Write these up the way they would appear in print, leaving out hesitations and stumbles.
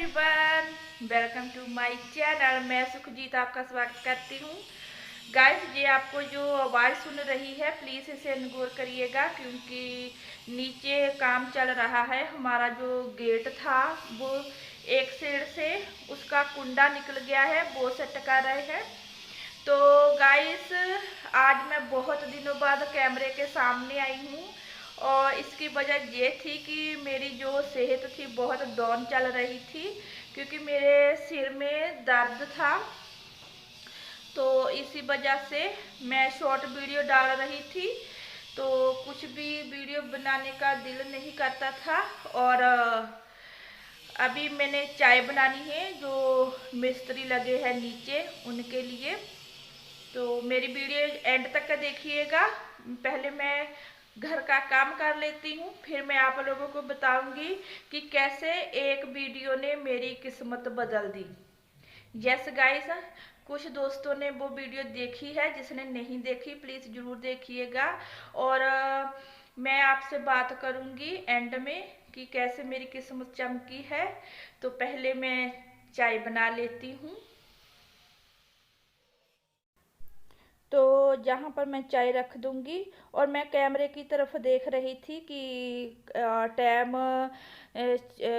Everyone, welcome to my channel. मैं सुखजीत आपका स्वागत करती हूँ। गाइस, ये आपको जो आवाज़ सुन रही है प्लीज़ इसे इग्नोर करिएगा, क्योंकि नीचे काम चल रहा है। हमारा जो गेट था वो एक साइड से उसका कुंडा निकल गया है, वो सेट कर रहे हैं। तो गाइस, आज मैं बहुत दिनों बाद कैमरे के सामने आई हूँ और इसकी वजह ये थी कि मेरी जो सेहत थी बहुत डाउन चल रही थी, क्योंकि मेरे सिर में दर्द था। तो इसी वजह से मैं शॉर्ट वीडियो डाल रही थी, तो कुछ भी वीडियो बनाने का दिल नहीं करता था। और अभी मैंने चाय बनानी है, जो मिस्त्री लगे हैं नीचे उनके लिए। तो मेरी वीडियो एंड तक का देखिएगा। पहले मैं घर का काम कर लेती हूँ, फिर मैं आप लोगों को बताऊंगी कि कैसे एक वीडियो ने मेरी किस्मत बदल दी। यस गाइस, कुछ दोस्तों ने वो वीडियो देखी है, जिसने नहीं देखी प्लीज़ ज़रूर देखिएगा। और मैं आपसे बात करूंगी एंड में कि कैसे मेरी किस्मत चमकी है। तो पहले मैं चाय बना लेती हूँ। तो जहाँ पर मैं चाय रख दूंगी, और मैं कैमरे की तरफ देख रही थी कि टाइम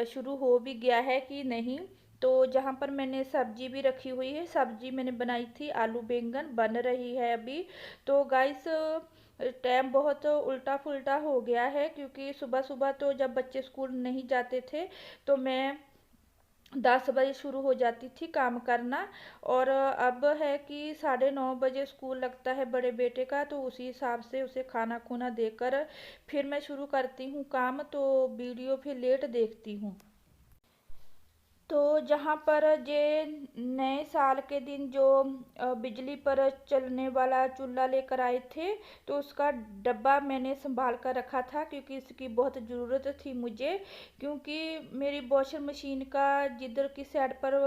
शुरू हो भी गया है कि नहीं। तो जहाँ पर मैंने सब्जी भी रखी हुई है, सब्जी मैंने बनाई थी आलू बैंगन, बन रही है अभी। तो गाइस, टाइम बहुत उल्टा फुल्टा हो गया है, क्योंकि सुबह सुबह तो जब बच्चे स्कूल नहीं जाते थे तो मैं 10 बजे शुरू हो जाती थी काम करना। और अब है कि 9:30 बजे स्कूल लगता है बड़े बेटे का, तो उसी हिसाब से उसे खाना खूना देकर फिर मैं शुरू करती हूँ काम। तो वीडियो फिर लेट देखती हूँ। तो जहाँ पर ये नए साल के दिन जो बिजली पर चलने वाला चूल्हा लेकर आए थे, तो उसका डब्बा मैंने संभाल कर रखा था, क्योंकि इसकी बहुत ज़रूरत थी मुझे। क्योंकि मेरी वॉशिंग मशीन का जिधर की साइड पर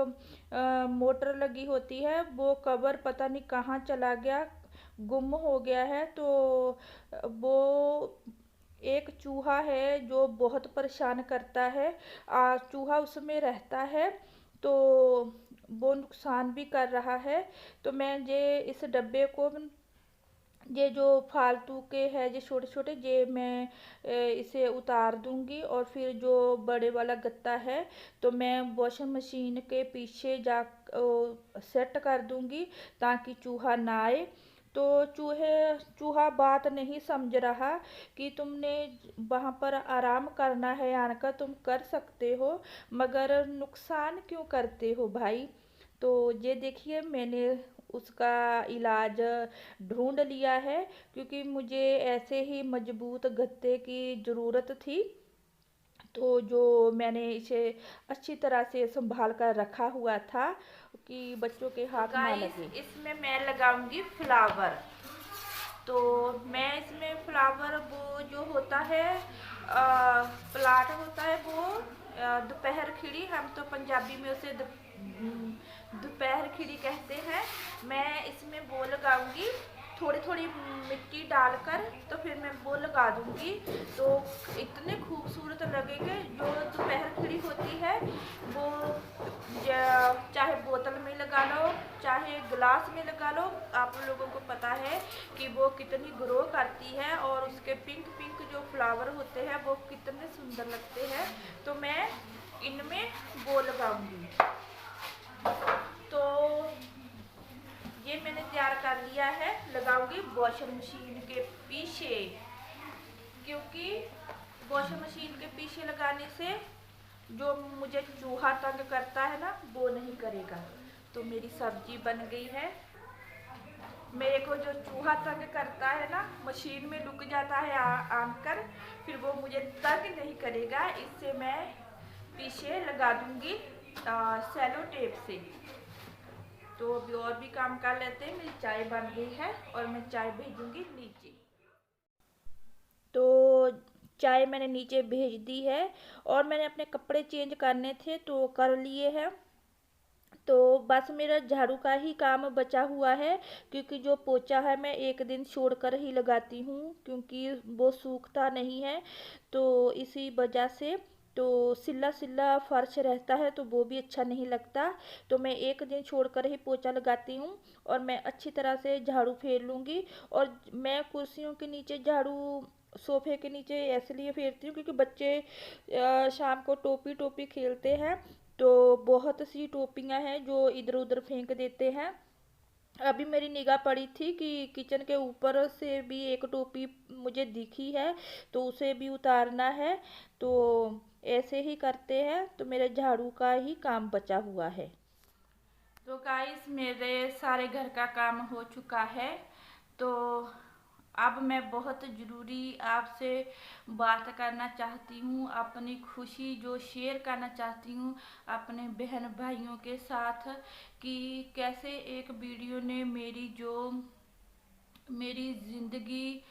मोटर लगी होती है, वो कवर पता नहीं कहाँ चला गया, गुम हो गया है। तो वो एक चूहा है जो बहुत परेशान करता है। चूहा उसमें रहता है, तो वो नुकसान भी कर रहा है। तो मैं ये इस डब्बे को, ये जो फालतू के है ये छोटे छोटे, ये मैं इसे उतार दूंगी। और फिर जो बड़े वाला गत्ता है, तो मैं वॉशिंग मशीन के पीछे जा सेट कर दूंगी, ताकि चूहा ना आए। तो चूहा बात नहीं समझ रहा कि तुमने वहाँ पर आराम करना है आकर, तुम कर सकते हो, मगर नुकसान क्यों करते हो भाई। तो ये देखिए, मैंने उसका इलाज ढूंढ लिया है, क्योंकि मुझे ऐसे ही मजबूत गत्ते की ज़रूरत थी। तो जो मैंने इसे अच्छी तरह से संभाल कर रखा हुआ था कि बच्चों के हाथ ना लगे। इसमें मैं लगाऊंगी फ्लावर। तो मैं इसमें फ्लावर, वो जो होता है प्लांट होता है, वो दोपहर खिड़ी, हम तो पंजाबी में उसे दोपहर खिड़ी कहते हैं। मैं इसमें वो लगाऊंगी थोड़ी थोड़ी मिट्टी डालकर, तो फिर मैं वो लगा दूंगी। तो इतने खूबसूरत लगेंगे। जो दोपहर खिड़ी होती है वो चाहे बोतल में लगा लो, चाहे गिलास में लगा लो, आप लोगों को पता है कि वो कितनी ग्रो करती है। और उसके पिंक पिंक जो फ्लावर होते हैं वो कितने सुंदर लगते हैं। तो मैं इनमें वो लगाऊंगी। तो ये मैंने तैयार कर लिया है, लगाऊंगी वॉशिंग मशीन के पीछे, क्योंकि वॉशिंग मशीन के पीछे लगाने से जो मुझे चूहा तंग करता है ना, वो नहीं करेगा। तो मेरी सब्जी बन गई है। मेरे को जो चूहा तंग करता है ना, मशीन में रुक जाता है आकर, फिर वो मुझे तंग नहीं करेगा। इससे मैं पीछे लगा दूंगी सेलो टेप से। तो अभी और भी काम कर लेते हैं। मेरी चाय बन गई है और मैं चाय भेजूंगी नीचे। तो चाय मैंने नीचे भेज दी है, और मैंने अपने कपड़े चेंज करने थे तो कर लिए हैं। तो बस मेरा झाड़ू का ही काम बचा हुआ है, क्योंकि जो पोछा है मैं एक दिन छोड़कर ही लगाती हूँ, क्योंकि वो सूखता नहीं है। तो इसी वजह से तो सिल्ला सिल्ला फर्श रहता है तो वो भी अच्छा नहीं लगता। तो मैं एक दिन छोड़कर ही पोछा लगाती हूँ और मैं अच्छी तरह से झाड़ू फेर लूँगी। और मैं कुर्सियों के नीचे झाड़ू, सोफे के नीचे इसलिए फेरती हूँ क्योंकि बच्चे शाम को टोपी टोपी खेलते हैं, तो बहुत सी टोपियाँ हैं जो इधर उधर फेंक देते हैं। अभी मेरी निगाह पड़ी थी कि किचन के ऊपर से भी एक टोपी मुझे दिखी है, तो उसे भी उतारना है। तो ऐसे ही करते हैं, तो मेरे झाड़ू का ही काम बचा हुआ है। तो गाइस मेरे सारे घर का काम हो चुका है। तो अब मैं बहुत ज़रूरी आपसे बात करना चाहती हूँ, अपनी खुशी जो शेयर करना चाहती हूँ अपने बहन भाइयों के साथ, कि कैसे एक वीडियो ने मेरी ज़िंदगी,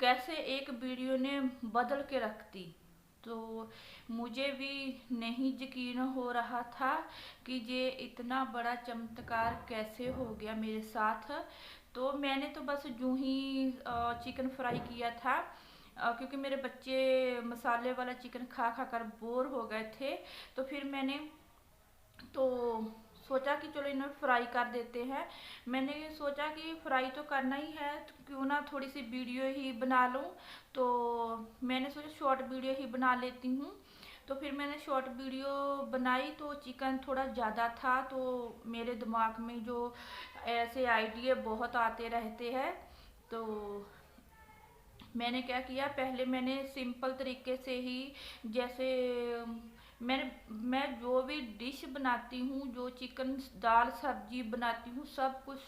कैसे एक वीडियो ने बदल के रख दी। तो मुझे भी नहीं यकीन हो रहा था कि ये इतना बड़ा चमत्कार कैसे हो गया मेरे साथ। तो मैंने तो बस यूं ही चिकन फ्राई किया था, क्योंकि मेरे बच्चे मसाले वाला चिकन खा खा कर बोर हो गए थे। तो फिर मैंने तो सोचा कि चलो इन्हें फ्राई कर देते हैं। मैंने ये सोचा कि फ्राई तो करना ही है तो क्यों ना थोड़ी सी वीडियो ही बना लूँ। तो मैंने सोचा शॉर्ट वीडियो ही बना लेती हूँ। तो फिर मैंने शॉर्ट वीडियो बनाई तो चिकन थोड़ा ज़्यादा था, तो मेरे दिमाग में जो ऐसे आइडिया बहुत आते रहते हैं। तो मैंने क्या किया, पहले मैंने सिंपल तरीके से ही, जैसे मैंने मैं जो भी डिश बनाती हूँ, जो चिकन दाल सब्जी बनाती हूँ, सब कुछ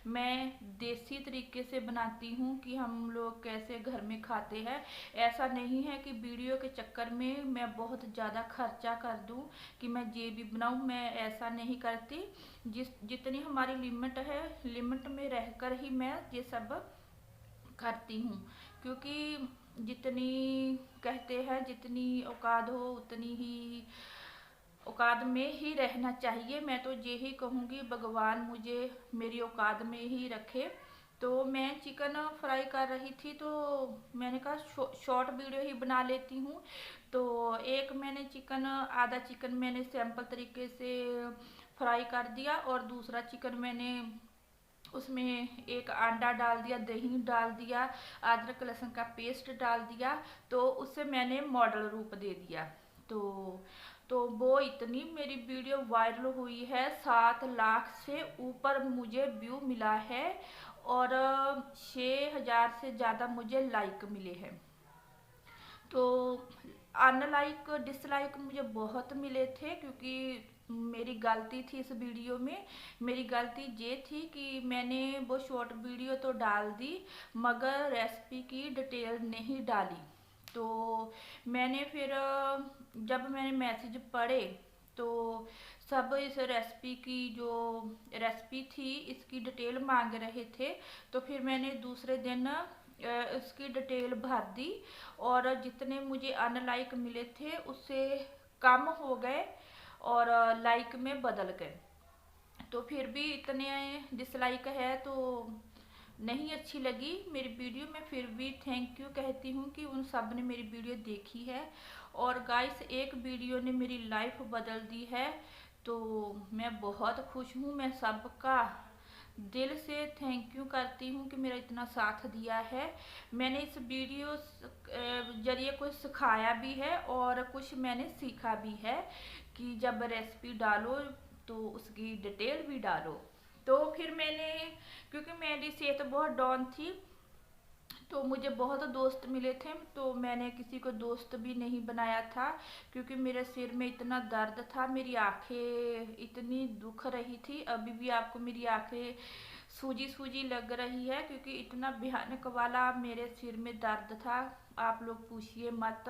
मैं देसी तरीके से बनाती हूँ कि हम लोग कैसे घर में खाते हैं। ऐसा नहीं है कि वीडियो के चक्कर में मैं बहुत ज़्यादा खर्चा कर दूँ कि मैं ये भी बनाऊँ, मैं ऐसा नहीं करती। जितनी हमारी लिमिट है, लिमिट में रहकर ही मैं ये सब करती हूँ। क्योंकि जितनी कहते हैं जितनी औकात हो उतनी ही औकात में ही रहना चाहिए। मैं तो यही कहूँगी भगवान मुझे मेरी औकात में ही रखे। तो मैं चिकन फ्राई कर रही थी तो मैंने कहा शॉर्ट वीडियो ही बना लेती हूँ। तो एक मैंने चिकन, आधा चिकन मैंने सैंपल तरीके से फ्राई कर दिया और दूसरा चिकन मैंने उसमें एक अंडा डाल दिया, दही डाल दिया, अदरक लहसुन का पेस्ट डाल दिया। तो उससे मैंने मॉडल रूप दे दिया। तो तो वो इतनी मेरी वीडियो वायरल हुई है, 7 लाख से ऊपर मुझे व्यू मिला है और 6,000 से ज़्यादा मुझे लाइक मिले हैं। तो अनलाइक डिसलाइक मुझे बहुत मिले थे, क्योंकि मेरी गलती थी इस वीडियो में। मेरी गलती ये थी कि मैंने वो शॉर्ट वीडियो तो डाल दी मगर रेसिपी की डिटेल नहीं डाली। तो मैंने फिर जब मैंने मैसेज पढ़े तो सब इस रेसिपी की जो रेसिपी थी इसकी डिटेल मांग रहे थे। तो फिर मैंने दूसरे दिन इसकी डिटेल भर दी और जितने मुझे अनलाइक मिले थे उससे कम हो गए और लाइक में बदल गए। तो फिर भी इतने डिसलाइक है तो नहीं अच्छी लगी मेरी वीडियो। मैं फिर भी थैंक यू कहती हूँ कि उन सब ने मेरी वीडियो देखी है। और गाइस एक वीडियो ने मेरी लाइफ बदल दी है, तो मैं बहुत खुश हूँ। मैं सबका दिल से थैंक यू करती हूँ कि मेरा इतना साथ दिया है। मैंने इस वीडियो जरिए कुछ सिखाया भी है और कुछ मैंने सीखा भी है कि जब रेसिपी डालो तो उसकी डिटेल भी डालो। तो फिर मैंने, क्योंकि मेरी सेहत बहुत डाउन थी तो मुझे बहुत दोस्त मिले थे, तो मैंने किसी को दोस्त भी नहीं बनाया था क्योंकि मेरे सिर में इतना दर्द था, मेरी आंखें इतनी दुख रही थी। अभी भी आपको मेरी आंखें सूजी सूजी लग रही है क्योंकि इतना भयानक वाला मेरे सिर में दर्द था, आप लोग पूछिए मत।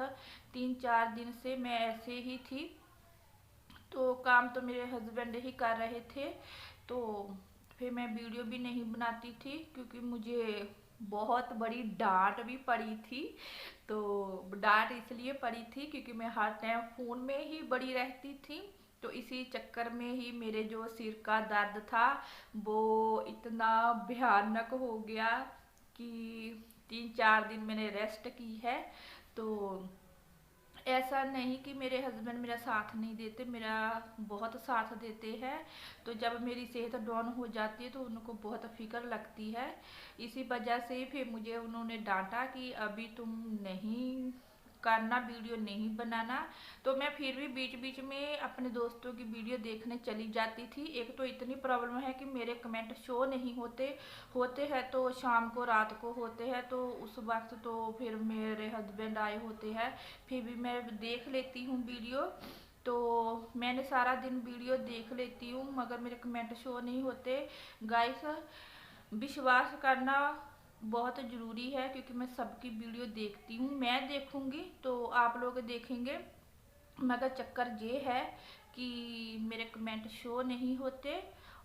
3-4 दिन से मैं ऐसे ही थी। तो काम तो मेरे हस्बैंड ही कर रहे थे, तो फिर मैं वीडियो भी नहीं बनाती थी क्योंकि मुझे बहुत बड़ी डांट भी पड़ी थी। तो डांट इसलिए पड़ी थी क्योंकि मैं हर टाइम फ़ोन में ही बड़ी रहती थी, तो इसी चक्कर में ही मेरे जो सिर का दर्द था वो इतना भयानक हो गया कि 3-4 दिन मैंने रेस्ट की है। तो ऐसा नहीं कि मेरे हस्बैंड मेरा साथ नहीं देते, मेरा बहुत साथ देते हैं। तो जब मेरी सेहत डाउन हो जाती है तो उनको बहुत फिक्र लगती है। इसी वजह से फिर मुझे उन्होंने डांटा कि अभी तुम नहीं करना, वीडियो नहीं बनाना। तो मैं फिर भी बीच बीच में अपने दोस्तों की वीडियो देखने चली जाती थी। एक तो इतनी प्रॉब्लम है कि मेरे कमेंट शो नहीं होते, होते हैं तो शाम को रात को होते हैं, तो उस वक्त तो फिर मेरे हस्बैंड आए होते हैं। फिर भी मैं देख लेती हूँ वीडियो, तो मैंने सारा दिन वीडियो देख लेती हूँ मगर मेरे कमेंट शो नहीं होते। गाइस, विश्वास करना बहुत ज़रूरी है क्योंकि मैं सबकी वीडियो देखती हूँ, मैं देखूँगी तो आप लोग देखेंगे। मगर चक्कर ये है कि मेरे कमेंट शो नहीं होते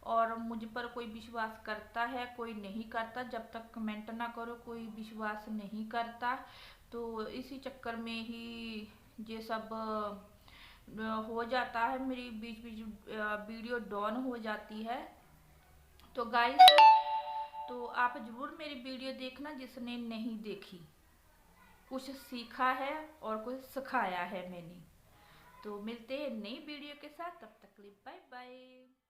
और मुझ पर कोई विश्वास करता है, कोई नहीं करता। जब तक कमेंट ना करो कोई विश्वास नहीं करता। तो इसी चक्कर में ही ये सब हो जाता है, मेरी बीच बीच वीडियो डाउन हो जाती है। तो गाइस, तो आप ज़रूर मेरी वीडियो देखना जिसने नहीं देखी। कुछ सीखा है और कुछ सिखाया है मैंने। तो मिलते हैं नई वीडियो के साथ, तब तक के लिए बाय बाय।